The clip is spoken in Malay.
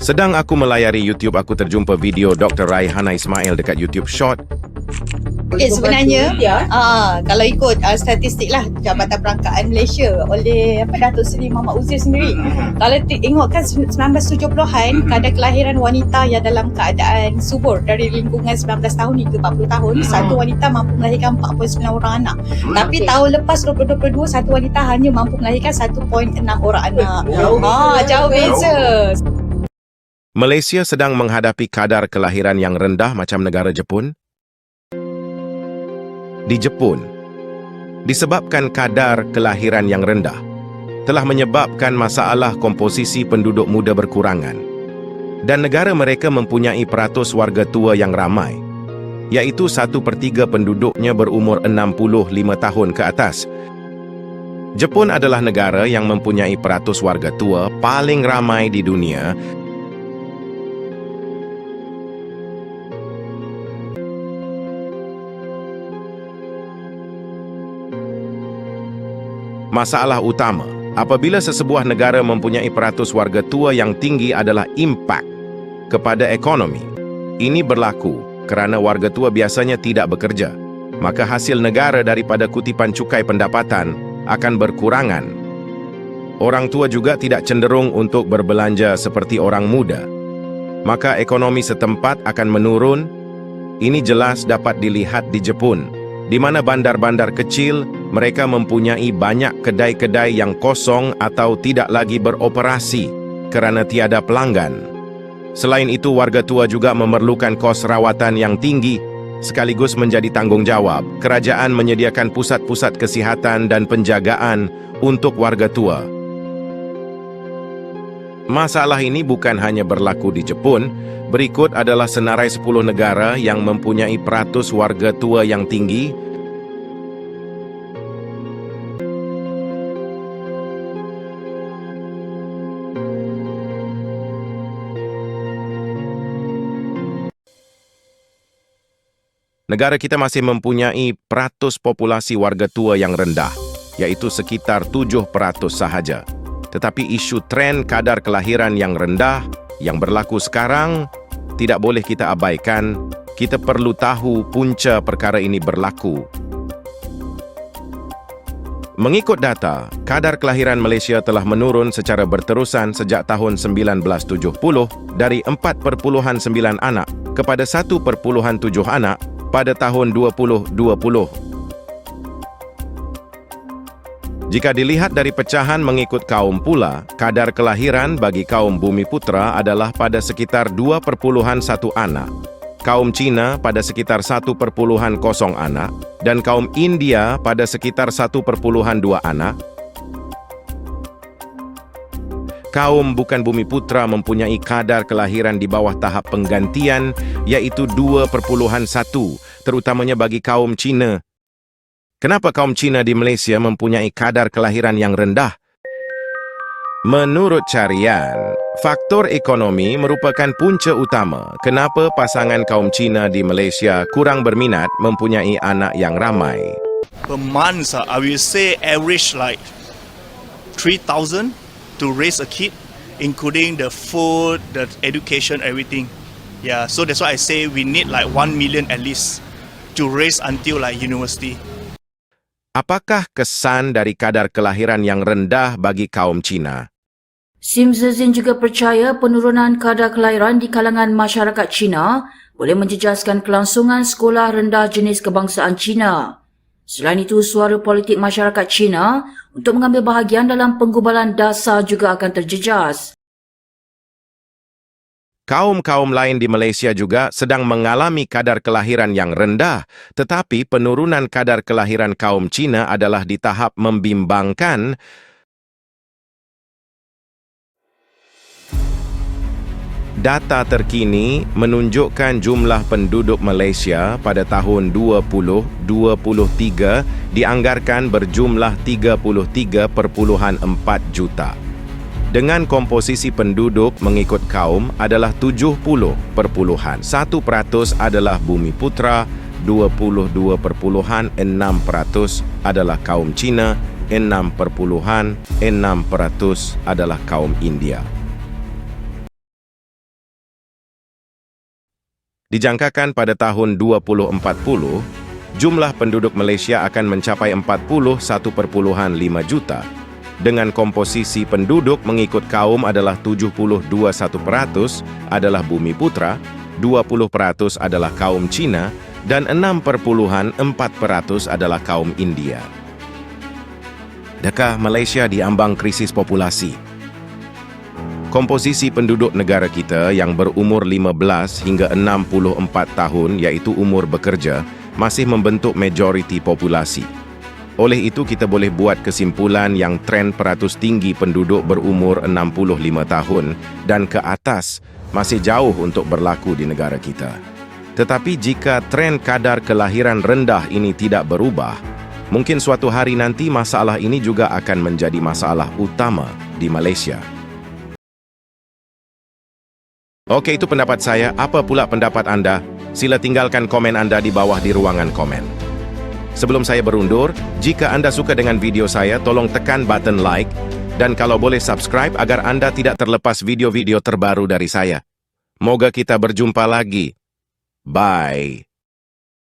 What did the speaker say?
Sedang aku melayari YouTube, aku terjumpa video Dr. Raihana Ismail dekat YouTube Short. Sebenarnya kalau ikut statistik lah Jabatan Perangkaan Malaysia oleh Datuk Seri Muhammad Uzir sendiri, kalau tengokkan 1970-an kadar kelahiran wanita yang dalam keadaan subur dari lingkungan 19 tahun hingga 40 tahun, satu wanita mampu melahirkan 4.9 orang anak. Tapi tahun lepas 2022 satu wanita hanya mampu melahirkan 1.6 orang anak. Jauh beza. Malaysia sedang menghadapi kadar kelahiran yang rendah macam negara Jepun. Di Jepun, disebabkan kadar kelahiran yang rendah, telah menyebabkan masalah komposisi penduduk muda berkurangan. Dan negara mereka mempunyai peratus warga tua yang ramai, iaitu 1/3 penduduknya berumur 65 tahun ke atas. Jepun adalah negara yang mempunyai peratus warga tua paling ramai di dunia. Masalah utama apabila sesebuah negara mempunyai peratus warga tua yang tinggi adalah impak kepada ekonomi. Ini berlaku kerana warga tua biasanya tidak bekerja, maka hasil negara daripada kutipan cukai pendapatan akan berkurangan. Orang tua juga tidak cenderung untuk berbelanja seperti orang muda, maka ekonomi setempat akan menurun. Ini jelas dapat dilihat di Jepun, di mana bandar-bandar kecil mereka mempunyai banyak kedai-kedai yang kosong atau tidak lagi beroperasi kerana tiada pelanggan. Selain itu, warga tua juga memerlukan kos rawatan yang tinggi, sekaligus menjadi tanggungjawab kerajaan menyediakan pusat-pusat kesihatan dan penjagaan untuk warga tua. Masalah ini bukan hanya berlaku di Jepun. Berikut adalah senarai 10 negara yang mempunyai peratus warga tua yang tinggi. Negara kita masih mempunyai peratus populasi warga tua yang rendah, iaitu sekitar 7% sahaja. Tetapi isu tren kadar kelahiran yang rendah yang berlaku sekarang tidak boleh kita abaikan. Kita perlu tahu punca perkara ini berlaku. Mengikut data, kadar kelahiran Malaysia telah menurun secara berterusan sejak tahun 1970 dari 4.9 anak kepada 1.7 anak pada tahun 2020. Jika dilihat dari pecahan mengikut kaum pula, kadar kelahiran bagi kaum Bumiputra adalah pada sekitar 2.1 anak, kaum Cina pada sekitar 1.0 anak, dan kaum India pada sekitar 1.2 anak. Kaum bukan Bumiputra mempunyai kadar kelahiran di bawah tahap penggantian, iaitu 2.1, terutamanya bagi kaum Cina. Kenapa kaum Cina di Malaysia mempunyai kadar kelahiran yang rendah? Menurut carian, faktor ekonomi merupakan punca utama kenapa pasangan kaum Cina di Malaysia kurang berminat mempunyai anak yang ramai. Per month, I will say average like 3,000 to raise a kid, including the food, the education, everything. Yeah, so that's why I say we need like 1 million at least to raise until like university. Apakah kesan dari kadar kelahiran yang rendah bagi kaum Cina? Sim Zezin juga percaya penurunan kadar kelahiran di kalangan masyarakat Cina boleh menjejaskan kelangsungan sekolah rendah jenis kebangsaan Cina. Selain itu, suara politik masyarakat Cina untuk mengambil bahagian dalam penggubalan dasar juga akan terjejas. Kaum-kaum lain di Malaysia juga sedang mengalami kadar kelahiran yang rendah, tetapi penurunan kadar kelahiran kaum Cina adalah di tahap membimbangkan. Data terkini menunjukkan jumlah penduduk Malaysia pada tahun 2023 dianggarkan berjumlah 33.4 juta. Dengan komposisi penduduk mengikut kaum adalah 70.1% adalah Bumiputra, 22.6% adalah kaum Cina 6,6% adalah kaum India. Dijangkakan pada tahun 2040, jumlah penduduk Malaysia akan mencapai 41,5 juta, dengan komposisi penduduk mengikut kaum adalah 70,21% adalah Bumi Putra, 20% adalah kaum Cina, dan 6,4% adalah kaum India. Adakah Malaysia diambang krisis populasi? Komposisi penduduk negara kita yang berumur 15 hingga 64 tahun, iaitu umur bekerja, masih membentuk majoriti populasi. Oleh itu, kita boleh buat kesimpulan yang tren peratus tinggi penduduk berumur 65 tahun dan ke atas masih jauh untuk berlaku di negara kita. Tetapi jika tren kadar kelahiran rendah ini tidak berubah, mungkin suatu hari nanti masalah ini juga akan menjadi masalah utama di Malaysia. Oke, itu pendapat saya. Apa pula pendapat anda? Sila tinggalkan komen anda di bawah di ruangan komen. Sebelum saya berundur, jika anda suka dengan video saya, tolong tekan button like dan kalau boleh subscribe agar anda tidak terlepas video-video terbaru dari saya. Moga kita berjumpa lagi. Bye.